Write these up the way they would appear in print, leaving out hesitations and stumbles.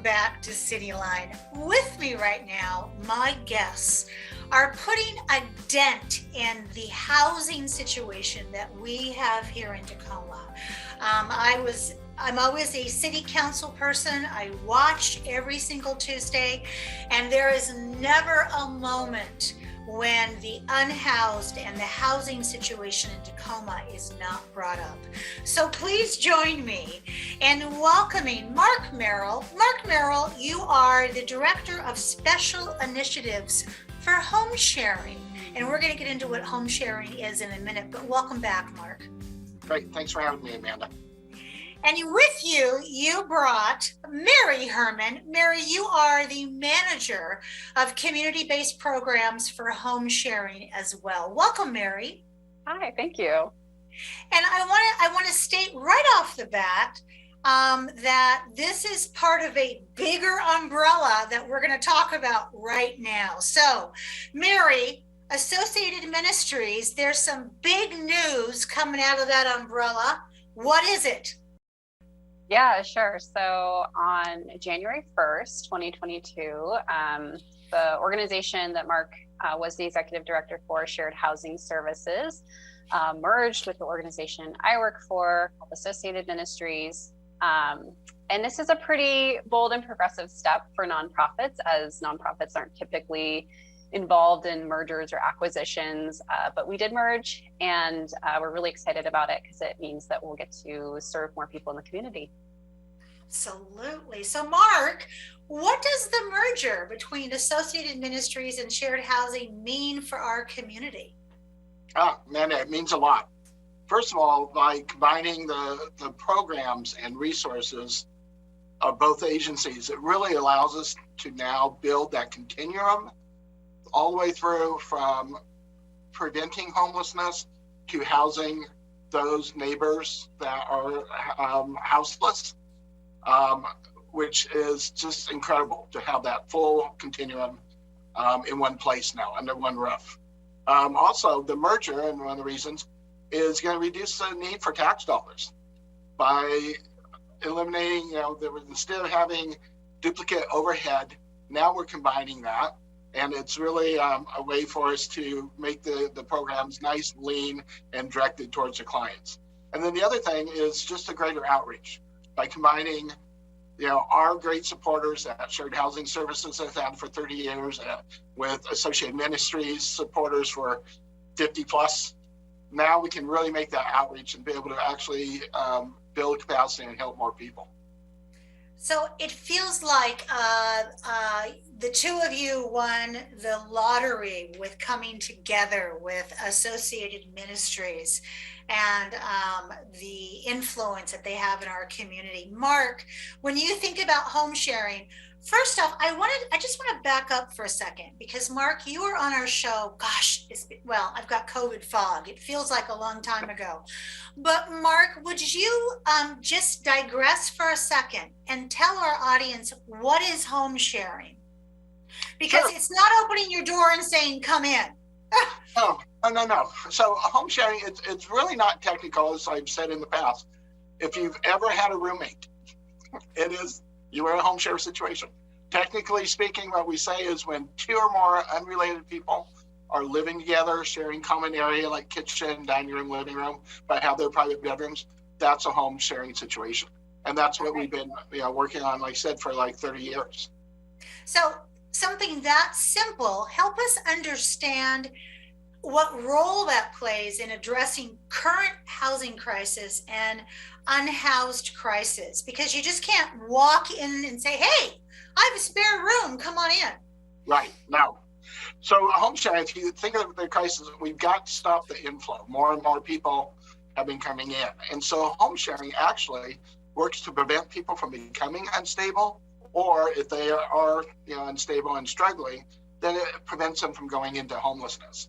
back to Cityline. With me right now, my guests are putting a dent in the housing situation that we have here in Tacoma. I'm always a city council person. I watch every single Tuesday, and there is never a moment when the unhoused and the housing situation in Tacoma is not brought up. So please join me in welcoming Mark Merrill. Mark Merrill, you are the Director of Special Initiatives for Home Sharing. And we're going to get into what home sharing is in a minute, but welcome back, Mark. Great, thanks for having me, Amanda. And with you, you brought Mary Herman. Mary, you are the manager of community-based programs for home sharing as well. Welcome, Mary. Hi, thank you. And I want to state right off the bat that this is part of a bigger umbrella that we're going to talk about right now. So, Mary, Associated Ministries, there's some big news coming out of that umbrella. What is it? Yeah, sure. So on January 1st, 2022, the organization that Mark was the executive director for, Shared Housing Services, merged with the organization I work for, called Associated Ministries. And this is a pretty bold and progressive step for nonprofits, as nonprofits aren't typically involved in mergers or acquisitions, but we did merge, and we're really excited about it because it means that we'll get to serve more people in the community. Absolutely. So Mark, what does the merger between Associated Ministries and Shared Housing mean for our community? Amanda, it means a lot. First of all, by combining the programs and resources of both agencies, it really allows us to now build that continuum all the way through from preventing homelessness to housing those neighbors that are houseless, which is just incredible to have that full continuum in one place now, under one roof. Also, the merger, and one of the reasons, is going to reduce the need for tax dollars by eliminating, instead of having duplicate overhead, now we're combining that. And it's really a way for us to make the programs nice, lean, and directed towards the clients. And then the other thing is just a greater outreach by combining, our great supporters at Shared Housing Services that I've had for 30 years with Associated Ministries supporters for 50 plus. Now we can really make that outreach and be able to actually build capacity and help more people. So it feels like the two of you won the lottery with coming together with Associated Ministries and the influence that they have in our community. Mark, when you think about home sharing, first off, I just want to back up for a second, because Mark, you were on our show, gosh, I've got COVID fog. It feels like a long time ago. But Mark, would you just digress for a second and tell our audience what is home sharing? Because Sure. It's not opening your door and saying, come in. No. So home sharing, it's really not technical, as I've said in the past. If you've ever had a roommate, you are in a home share situation. Technically speaking, what we say is when two or more unrelated people are living together, sharing common area like kitchen, dining room, living room, but have their private bedrooms, that's a home sharing situation. And that's what we've been working on, like I said, for like 30 years. So something that simple, help us understand what role that plays in addressing current housing crisis and unhoused crisis, because you just can't walk in and say, hey, I have a spare room, come on in. Right, no. So home sharing, if you think of the crisis, we've got to stop the inflow. More and more people have been coming in. And so home sharing actually works to prevent people from becoming unstable, or if they are unstable and struggling, then it prevents them from going into homelessness.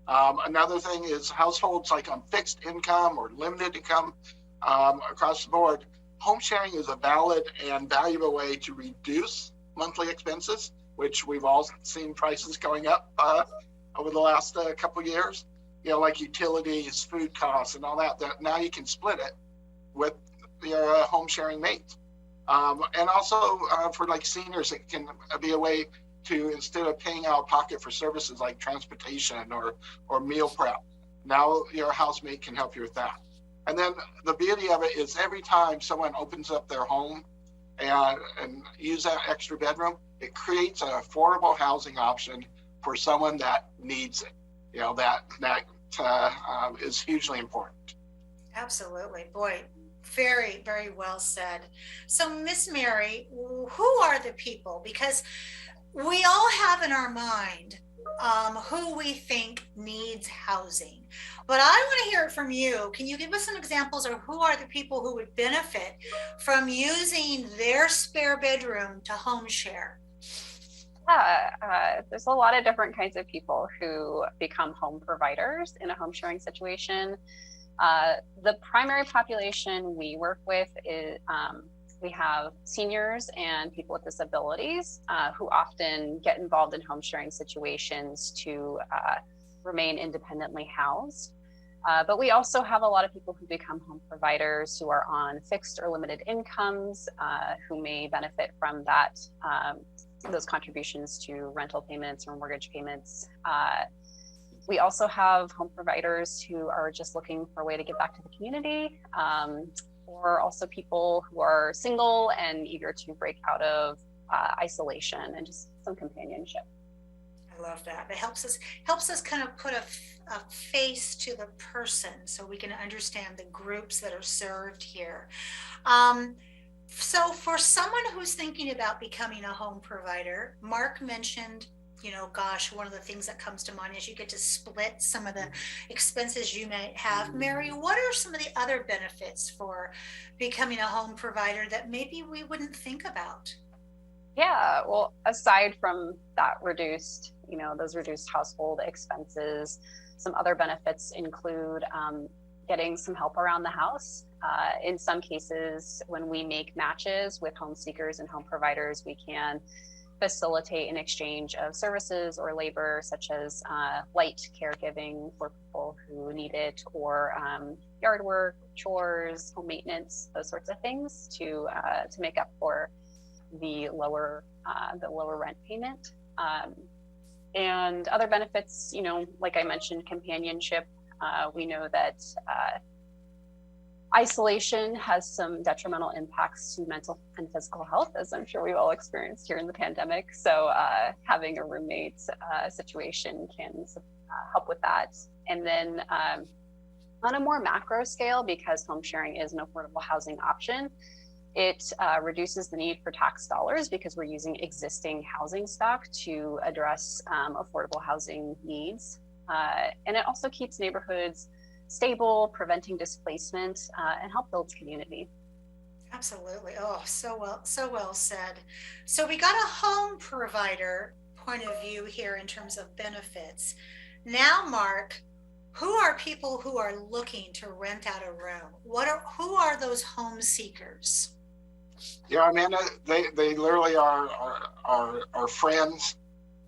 Another thing is households like on fixed income or limited income across the board, home sharing is a valid and valuable way to reduce monthly expenses, which we've all seen prices going up over the last couple of years, like utilities, food costs and all that now you can split it with your home sharing mate. And also for like seniors, it can be a way to, instead of paying out of pocket for services like transportation or meal prep, now your housemate can help you with that. And then the beauty of it is every time someone opens up their home and use that extra bedroom, it creates an affordable housing option for someone that needs it. You know, that is hugely important. Absolutely. Boy, very, very well said. So, Miss Mary, who are the people? Because we all have in our mind who we think needs housing. But I want to hear it from you. Can you give us some examples of who are the people who would benefit from using their spare bedroom to home share? Yeah, there's a lot of different kinds of people who become home providers in a home sharing situation. The primary population we work with is we have seniors and people with disabilities who often get involved in home sharing situations to remain independently housed. But we also have a lot of people who become home providers who are on fixed or limited incomes who may benefit from that, those contributions to rental payments or mortgage payments. We also have home providers who are just looking for a way to give back to the community, or also people who are single and eager to break out of isolation and just some companionship. I love that. It helps us kind of put a face to the person so we can understand the groups that are served here. So for someone who's thinking about becoming a home provider, Mark mentioned, gosh, one of the things that comes to mind is you get to split some of the expenses you might have. Mary, what are some of the other benefits for becoming a home provider that maybe we wouldn't think about? Yeah, well, aside from that those reduced household expenses, some other benefits include getting some help around the house. In some cases, when we make matches with home seekers and home providers, we can facilitate an exchange of services or labor, such as light caregiving for people who need it, or yard work, chores, home maintenance, those sorts of things to make up for the lower rent payment. And other benefits, like I mentioned, companionship. We know that isolation has some detrimental impacts to mental and physical health, as I'm sure we've all experienced here in the pandemic. So having a roommate situation can help with that. And then on a more macro scale, because home sharing is an affordable housing option, it reduces the need for tax dollars because we're using existing housing stock to address affordable housing needs. And it also keeps neighborhoods stable, preventing displacement, and help build community. Absolutely. Oh, so well said. So we got a home provider point of view here in terms of benefits. Now, Mark, who are people who are looking to rent out a room? Who are those home seekers? Yeah, Amanda, they literally are our friends,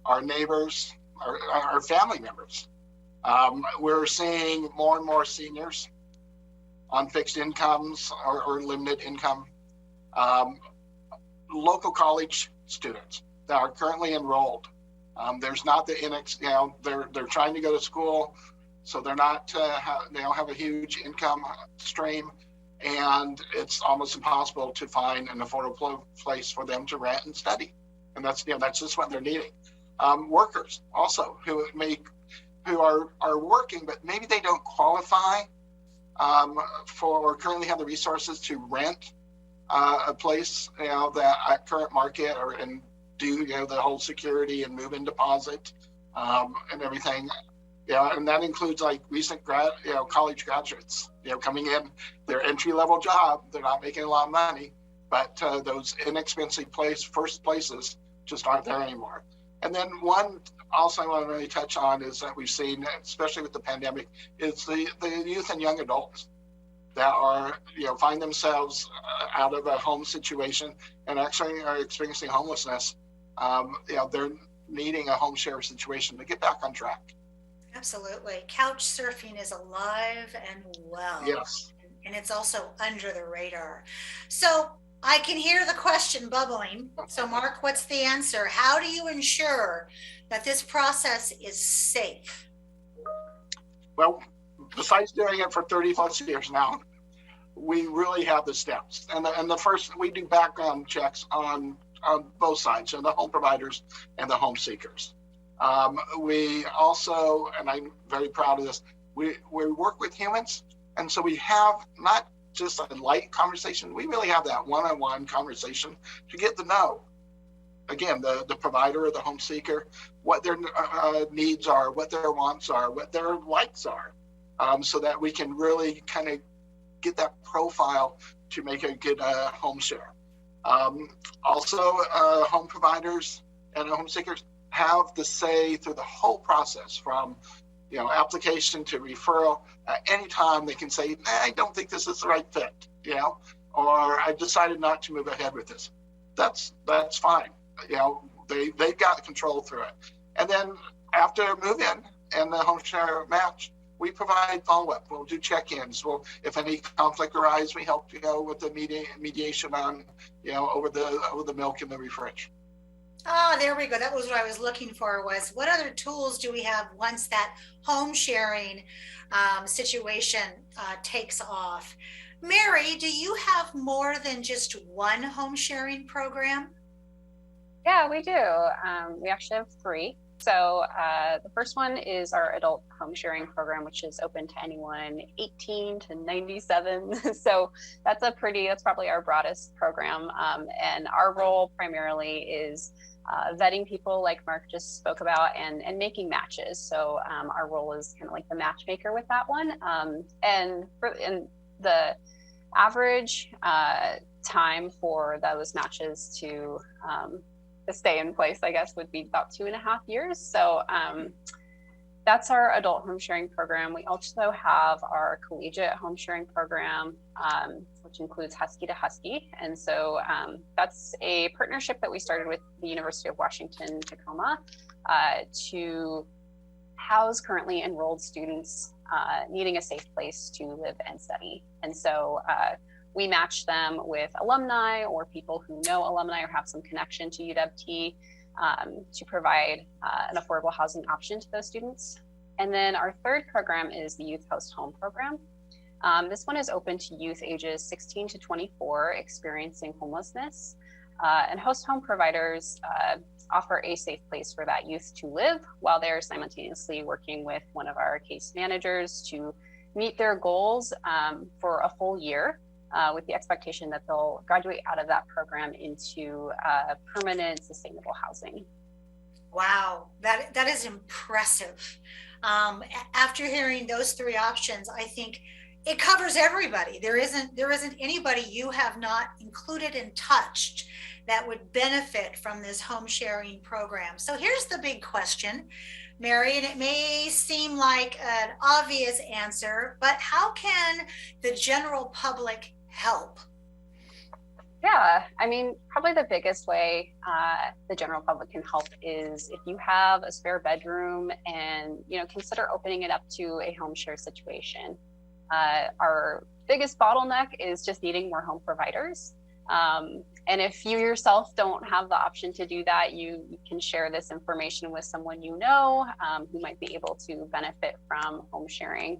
our neighbors, our family members. We're seeing more and more seniors on fixed incomes or limited income, local college students that are currently enrolled. There's not the they're trying to go to school, so they're not they don't have a huge income stream, and it's almost impossible to find an affordable place for them to rent and study, and that's just what they're needing. Workers also who are working, but maybe they don't qualify for or currently have the resources to rent a place, that at current market and do the whole security and move-in deposit and everything. And that includes like recent college graduates, coming in their entry-level job. They're not making a lot of money, but those inexpensive first places just aren't there anymore. And then one also I want to really touch on is that we've seen, especially with the pandemic, is the youth and young adults that are, find themselves out of a home situation and actually are experiencing homelessness. They're needing a home share situation to get back on track. Absolutely. Couch surfing is alive and well. Yes. And it's also under the radar. So I can hear the question bubbling. So Mark, what's the answer? How do you ensure that this process is safe? Well, besides doing it for 30 plus years now, we really have the steps. And the first, we do background checks on both sides, so the home providers and the home seekers. We also, and I'm very proud of this, we work with humans. And so we have not just a light conversation, we really have that one-on-one conversation to get to know, again, the provider or the home seeker, what their needs are, what their wants are, what their likes are, so that we can really kind of get that profile to make a good home share. Also, home providers and home seekers have the say through the whole process, from application to referral. Anytime they can say, I don't think this is the right fit, or I decided not to move ahead with this. That's fine. They've got control through it. And then after move-in and the home share match, we provide follow-up. We'll do check-ins. If any conflict arises, we help with the mediation on over the milk in the refrigerator. Oh, there we go. That was what I was looking for, was what other tools do we have once that home sharing situation takes off? Mary, do you have more than just one home sharing program? Yeah, we do. We actually have 3. So the first one is our adult home sharing program, which is open to anyone 18 to 97. So that's probably our broadest program. And our role primarily is vetting people, like Mark just spoke about, and making matches. So our role is kind of like the matchmaker with that one. And the average time for those matches to stay in place, I guess, would be about 2.5 years. So that's our adult home sharing program. We also have our collegiate home sharing program, which includes Husky to Husky. And so that's a partnership that we started with the University of Washington, Tacoma, to house currently enrolled students needing a safe place to live and study. And so we match them with alumni or people who know alumni or have some connection to UW-T to provide an affordable housing option to those students. And then our third program is the Youth Host Home program. This one is open to youth ages 16 to 24 experiencing homelessness. And host home providers offer a safe place for that youth to live while they're simultaneously working with one of our case managers to meet their goals for a full year, with the expectation that they'll graduate out of that program into permanent, sustainable housing. Wow, that is impressive. After hearing those 3 options, I think it covers everybody. There isn't anybody you have not included and touched that would benefit from this home sharing program. So here's the big question, Mary, and it may seem like an obvious answer, but how can the general public help? Yeah, I mean, probably the biggest way the general public can help is if you have a spare bedroom and, consider opening it up to a home share situation. Our biggest bottleneck is just needing more home providers. And if you yourself don't have the option to do that, you can share this information with someone who might be able to benefit from home sharing.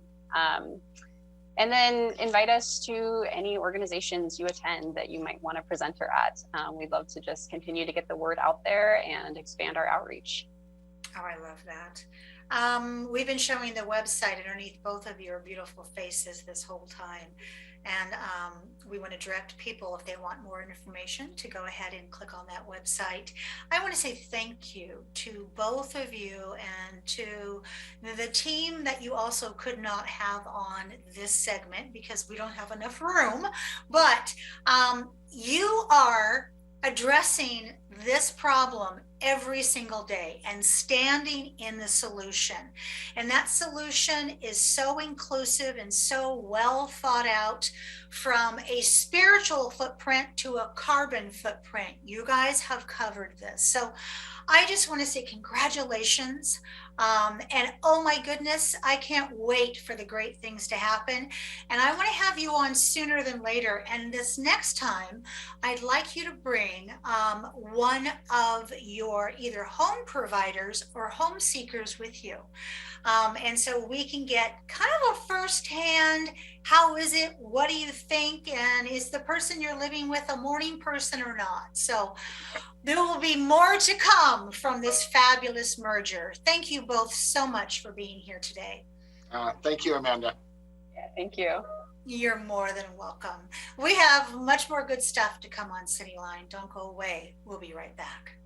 And then invite us to any organizations you attend that you might want to presenter at. We'd love to just continue to get the word out there and expand our outreach. Oh, I love that. We've been showing the website underneath both of your beautiful faces this whole time. And we want to direct people, if they want more information, to go ahead and click on that website. I want to say thank you to both of you and to the team that you also could not have on this segment because we don't have enough room. But you are addressing this problem every single day and standing in the solution. And that solution is so inclusive and so well thought out, from a spiritual footprint to a carbon footprint. You guys have covered this. So I just want to say congratulations. And oh my goodness, I can't wait for the great things to happen. And I want to have you on sooner than later. And this next time, I'd like you to bring one of your either home providers or home seekers with you. And so we can get kind of a firsthand, how is it? What do you think? And is the person you're living with a morning person or not? So there will be more to come from this fabulous merger. Thank you both so much for being here today. Thank you, Amanda. Yeah, thank you. You're more than welcome. We have much more good stuff to come on Cityline. Don't go away. We'll be right back.